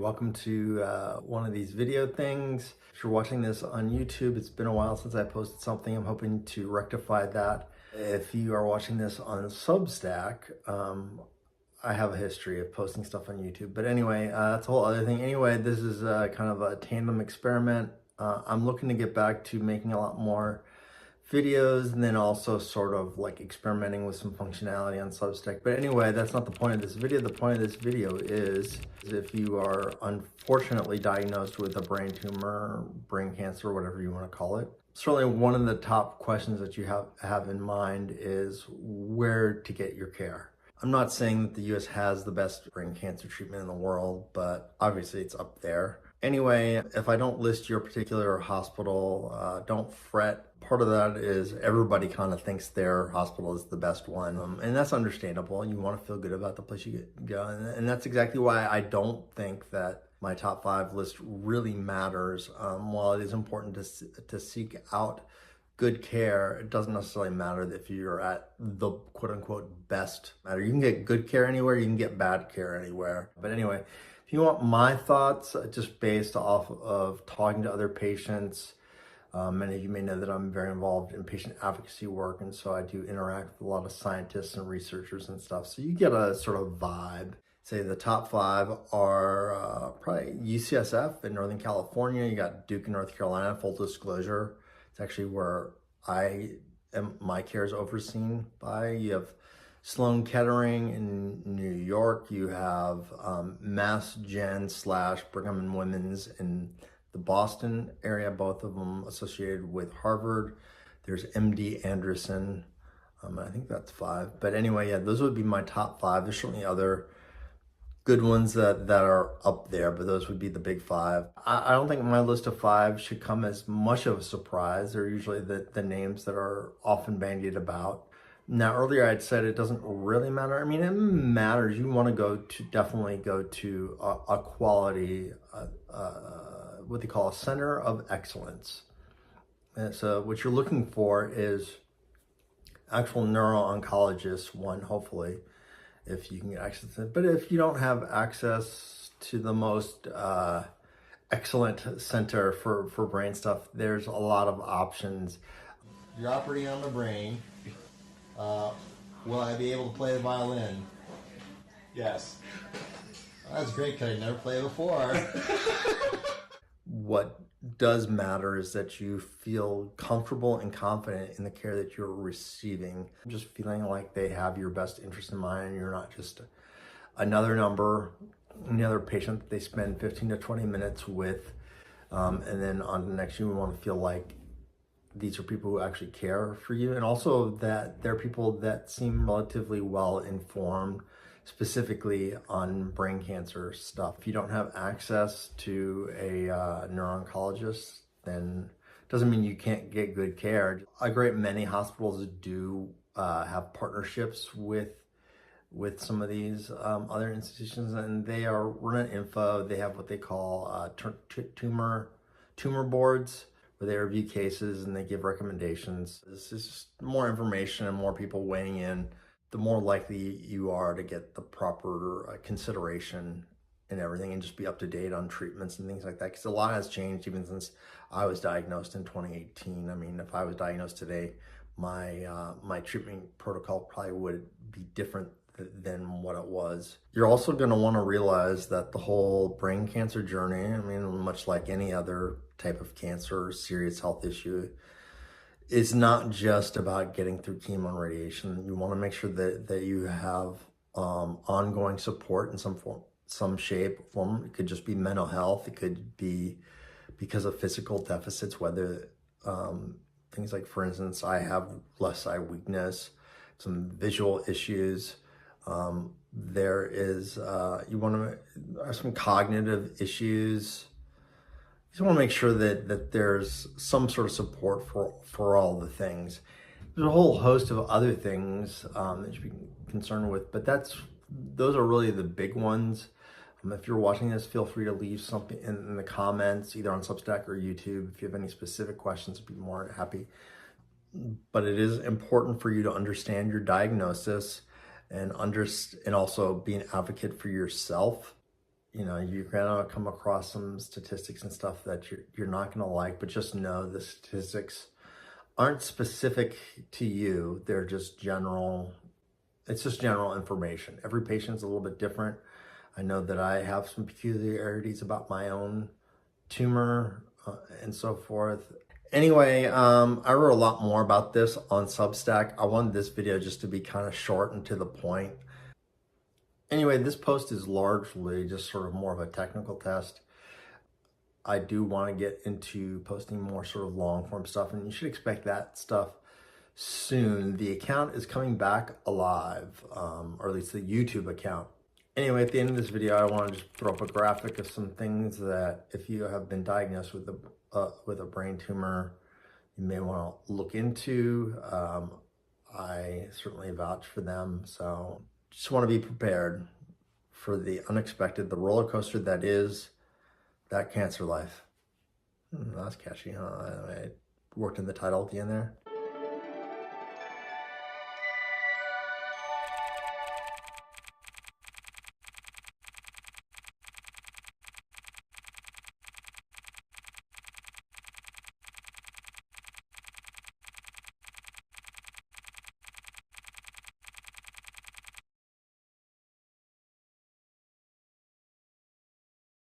welcome to one of these video things. If you're watching this on YouTube, it's been a while since I posted something. I'm hoping to rectify that. If you are watching this on Substack, I have a history of posting stuff on YouTube. But anyway, that's a whole other thing. Anyway, this is kind of a tandem experiment. I'm looking to get back to making a lot more videos and then also sort of like experimenting with some functionality on Substack. But anyway, that's not the point of this video. The point of this video is if you are unfortunately diagnosed with a brain tumor, brain cancer, whatever you want to call it, certainly one of the top questions that you have in mind is where to get your care. I'm not saying that the US has the best brain cancer treatment in the world, but obviously it's up there. Anyway, if I don't list your particular hospital, don't fret. Part of that is everybody kind of thinks their hospital is the best one, and that's understandable. You want to feel good about the place you go, and that's exactly why I don't think that my top 5 list really matters. While it is important to seek out good care, it doesn't necessarily matter if you're at the quote-unquote best matter. You can get good care anywhere, you can get bad care anywhere. But anyway, if you want my thoughts, just based off of talking to other patients, many of you may know that I'm very involved in patient advocacy work, and so I do interact with a lot of scientists and researchers and stuff. So you get a sort of vibe. Say the top 5 are probably UCSF in Northern California. You got Duke in North Carolina, full disclosure. It's actually where my care is overseen by. You have Sloan Kettering in New York. You have Mass Gen / Brigham and Women's in the Boston area, both of them associated with Harvard. There's MD Anderson. I think that's 5. But anyway, yeah, those would be my top 5. There's certainly other good ones that are up there, but those would be the big 5. I don't think my list of 5 should come as much of a surprise. They're usually the names that are often bandied about. Now, earlier I'd said it doesn't really matter. I mean, it matters. You want to definitely go to a quality, what they call a center of excellence. And so what you're looking for is actual neuro-oncologists, one, hopefully, if you can get access to it. But if you don't have access to the most excellent center for brain stuff, there's a lot of options. You're operating on the brain. Will I be able to play the violin? Yes. That's great because I never played before. What does matter is that you feel comfortable and confident in the care that you're receiving. Just feeling like they have your best interest in mind and you're not just another number, another patient that they spend 15 to 20 minutes with. And then on to the next, you want to feel like these are people who actually care for you, and also that they're people that seem relatively well informed, specifically on brain cancer stuff. If you don't have access to a neuro-oncologist, then it doesn't mean you can't get good care. A great many hospitals do have partnerships with some of these other institutions, and they are running info. They have what they call tumor boards, where they review cases and they give recommendations. This is just more information and more people weighing in, the more likely you are to get the proper consideration and everything, and just be up to date on treatments and things like that. Because a lot has changed even since I was diagnosed in 2018. I mean, if I was diagnosed today, my treatment protocol probably would be different than what it was. You're also going to want to realize that the whole brain cancer journey, I mean, much like any other type of cancer or serious health issue, is not just about getting through chemo and radiation. You want to make sure that you have ongoing support in some form, some shape, form. It could just be mental health. It could be because of physical deficits, whether things like, for instance, I have left side weakness, some visual issues. There is, you want to, some cognitive issues. You just want to make sure that there's some sort of support for all the things. There's a whole host of other things that you should be concerned with, but those are really the big ones. If you're watching this, feel free to leave something in the comments, either on Substack or YouTube. If you have any specific questions, I'd be more happy. But it is important for you to understand your diagnosis and also be an advocate for yourself. you're gonna come across some statistics and stuff that you're not gonna like, but just know the statistics aren't specific to you. They're just general. It's just general information. Every patient's a little bit different. I know that I have some peculiarities about my own tumor and so forth. Anyway, I wrote a lot more about this on Substack. I wanted this video just to be kind of short and to the point. Anyway, this post is largely just sort of more of a technical test. I do want to get into posting more sort of long form stuff, and you should expect that stuff soon. The account is coming back alive, or at least the YouTube account. Anyway, at the end of this video, I want to just throw up a graphic of some things that if you have been diagnosed with a brain tumor, you may want to look into. I certainly vouch for them, so just want to be prepared for the unexpected, the roller coaster that is that cancer life. That's catchy, huh? I worked in the title at the end there.